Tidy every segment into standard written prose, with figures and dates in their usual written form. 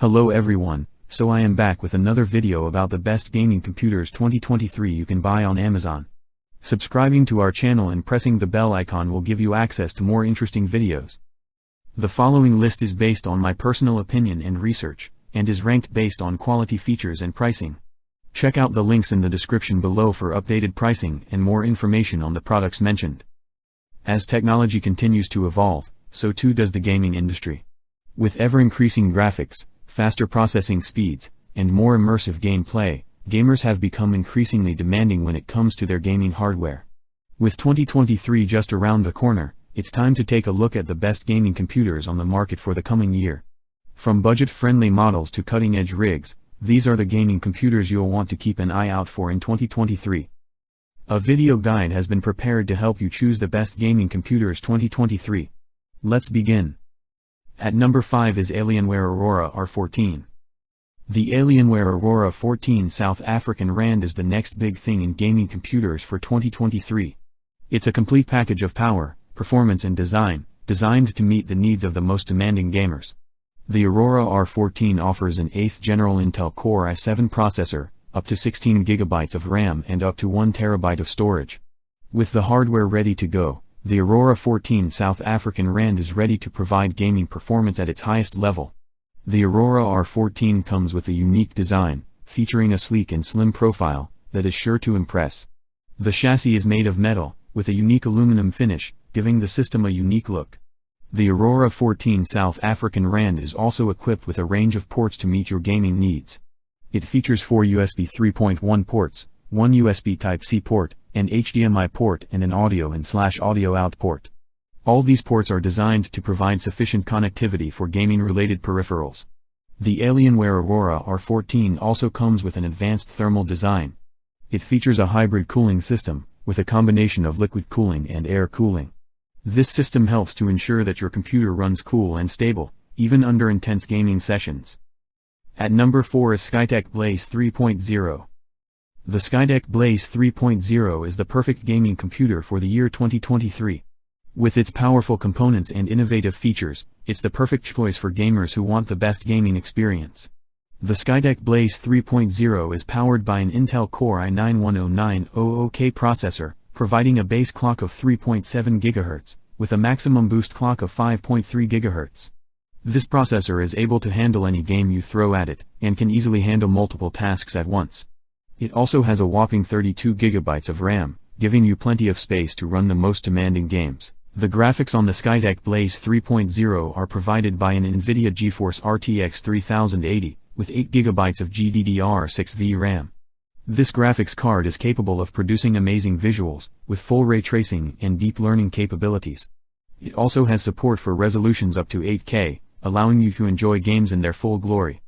Hello everyone, so I am back with another video about the best gaming computers 2023 you can buy on Amazon. Subscribing to our channel and pressing the bell icon will give you access to more interesting videos. The following list is based on my personal opinion and research, and is ranked based on quality, features and pricing. Check out the links in the description below for updated pricing and more information on the products mentioned. As technology continues to evolve, so too does the gaming industry. With ever-increasing graphics, faster processing speeds, and more immersive gameplay, gamers have become increasingly demanding when it comes to their gaming hardware. With 2023 just around the corner, it's time to take a look at the best gaming computers on the market for the coming year. From budget-friendly models to cutting-edge rigs, these are the gaming computers you'll want to keep an eye out for in 2023. A video guide has been prepared to help you choose the best gaming computers 2023. Let's begin. At number 5 is Alienware Aurora R14. The Alienware Aurora 14 South African Rand is the next big thing in gaming computers for 2023. It's a complete package of power, performance and design, designed to meet the needs of the most demanding gamers. The Aurora R14 offers an 8th General Intel Core i7 processor, up to 16 GB of RAM and up to 1 TB of storage. With the hardware ready to go, the Aurora 14 South African Rand is ready to provide gaming performance at its highest level. The Aurora R14 comes with a unique design, featuring a sleek and slim profile that is sure to impress. The chassis is made of metal, with a unique aluminum finish, giving the system a unique look. The Aurora 14 South African Rand is also equipped with a range of ports to meet your gaming needs. It features 4 USB 3.1 ports, 1 USB Type-C port, an HDMI port and an audio in/audio out port. All these ports are designed to provide sufficient connectivity for gaming-related peripherals. The Alienware Aurora R14 also comes with an advanced thermal design. It features a hybrid cooling system, with a combination of liquid cooling and air cooling. This system helps to ensure that your computer runs cool and stable, even under intense gaming sessions. At number 4 is Skytech Blaze 3.0. The Skytech Blaze 3.0 is the perfect gaming computer for the year 2023. With its powerful components and innovative features, it's the perfect choice for gamers who want the best gaming experience. The Skytech Blaze 3.0 is powered by an Intel Core i9-10900K processor, providing a base clock of 3.7 GHz, with a maximum boost clock of 5.3 GHz. This processor is able to handle any game you throw at it, and can easily handle multiple tasks at once. It also has a whopping 32 GB of RAM, giving you plenty of space to run the most demanding games. The graphics on the Skytech Blaze 3.0 are provided by an NVIDIA GeForce RTX 3080, with 8 GB of GDDR6 VRAM. This graphics card is capable of producing amazing visuals, with full ray tracing and deep learning capabilities. It also has support for resolutions up to 8K, allowing you to enjoy games in their full glory.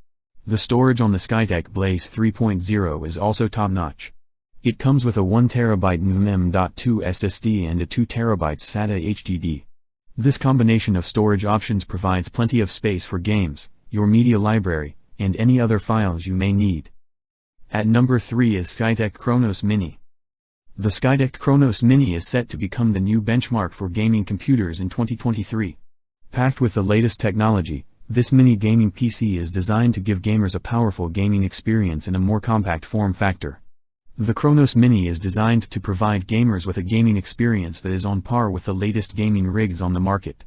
The storage on the Skytech Blaze 3.0 is also top-notch. It comes with a 1 TB NVMe.2 SSD and a 2 TB SATA HDD. This combination of storage options provides plenty of space for games, your media library, and any other files you may need. At number 3 is Skytech Chronos Mini. The Skytech Chronos Mini is set to become the new benchmark for gaming computers in 2023. Packed with the latest technology, this mini gaming PC is designed to give gamers a powerful gaming experience in a more compact form factor. The Chronos Mini is designed to provide gamers with a gaming experience that is on par with the latest gaming rigs on the market.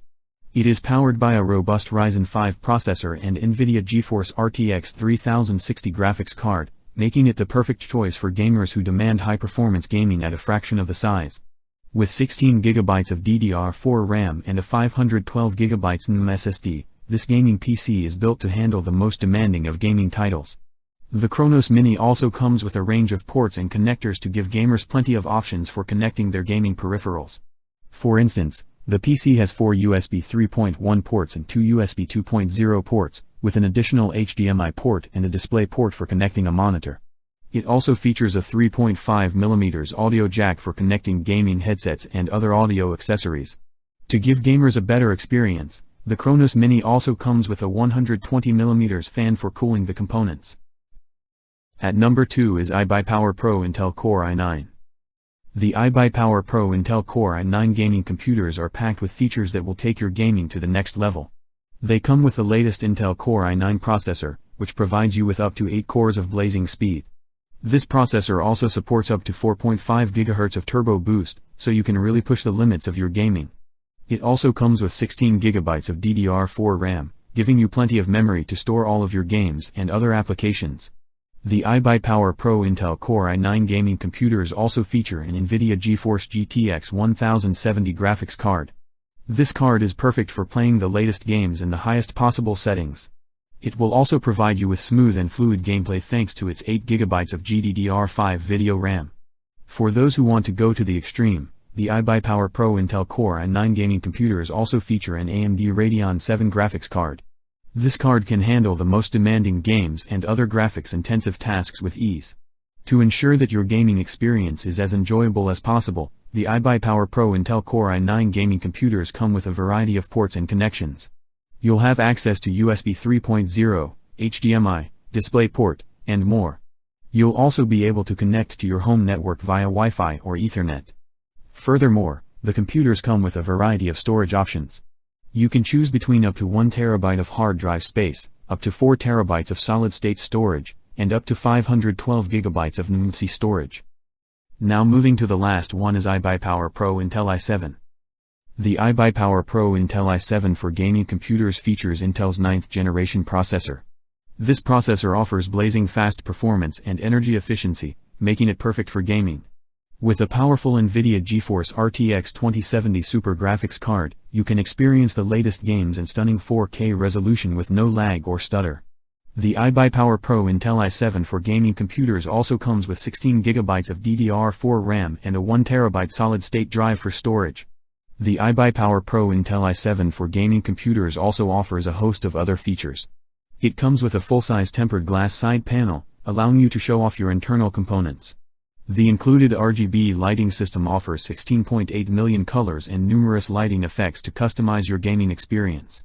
It is powered by a robust Ryzen 5 processor and NVIDIA GeForce RTX 3060 graphics card, making it the perfect choice for gamers who demand high-performance gaming at a fraction of the size. With 16 GB of DDR4 RAM and a 512 GB NVMe SSD, this gaming PC is built to handle the most demanding of gaming titles. The Chronos Mini also comes with a range of ports and connectors to give gamers plenty of options for connecting their gaming peripherals. For instance, the PC has 4 USB 3.1 ports and 2 USB 2.0 ports, with an additional HDMI port and a display port for connecting a monitor. It also features a 3.5mm audio jack for connecting gaming headsets and other audio accessories. To give gamers a better experience, the Chronos Mini also comes with a 120mm fan for cooling the components. At number 2 is iBuyPower Pro Intel Core i9. The iBuyPower Pro Intel Core i9 gaming computers are packed with features that will take your gaming to the next level. They come with the latest Intel Core i9 processor, which provides you with up to 8 cores of blazing speed. This processor also supports up to 4.5 GHz of turbo boost, so you can really push the limits of your gaming. It also comes with 16 GB of DDR4 RAM, giving you plenty of memory to store all of your games and other applications. The iBuyPower Pro Intel Core i9 gaming computers also feature an NVIDIA GeForce GTX 1070 graphics card. This card is perfect for playing the latest games in the highest possible settings. It will also provide you with smooth and fluid gameplay thanks to its 8 GB of GDDR5 video RAM. For those who want to go to the extreme, the iBuyPower Pro Intel Core i9 gaming computers also feature an AMD Radeon 7 graphics card. This card can handle the most demanding games and other graphics-intensive tasks with ease. To ensure that your gaming experience is as enjoyable as possible, the iBuyPower Pro Intel Core i9 gaming computers come with a variety of ports and connections. You'll have access to USB 3.0, HDMI, DisplayPort, and more. You'll also be able to connect to your home network via Wi-Fi or Ethernet. Furthermore, the computers come with a variety of storage options. You can choose between up to 1 TB of hard drive space, up to 4 TB of solid-state storage, and up to 512 GB of NVMe storage. Now moving to the last one is iBuyPower Pro Intel i7. The iBuyPower Pro Intel i7 for gaming computers features Intel's 9th generation processor. This processor offers blazing fast performance and energy efficiency, making it perfect for gaming. With a powerful NVIDIA GeForce RTX 2070 Super graphics card, you can experience the latest games in stunning 4K resolution with no lag or stutter. The iBuyPower Pro Intel i7 for gaming computers also comes with 16 GB of DDR4 RAM and a 1 TB solid-state drive for storage. The iBuyPower Pro Intel i7 for gaming computers also offers a host of other features. It comes with a full-size tempered glass side panel, allowing you to show off your internal components. The included RGB lighting system offers 16.8 million colors and numerous lighting effects to customize your gaming experience.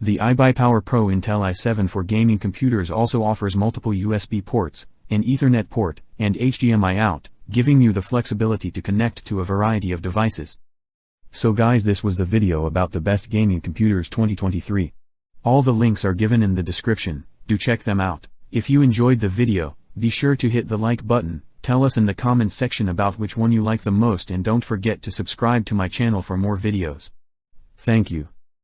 The iBuyPower Pro Intel i7 for gaming computers also offers multiple USB ports, an Ethernet port, and HDMI out, giving you the flexibility to connect to a variety of devices. So guys, this was the video about the best gaming computers 2023. All the links are given in the description, do check them out. If you enjoyed the video, be sure to hit the like button. Tell us in the comments section about which one you like the most, and don't forget to subscribe to my channel for more videos. Thank you.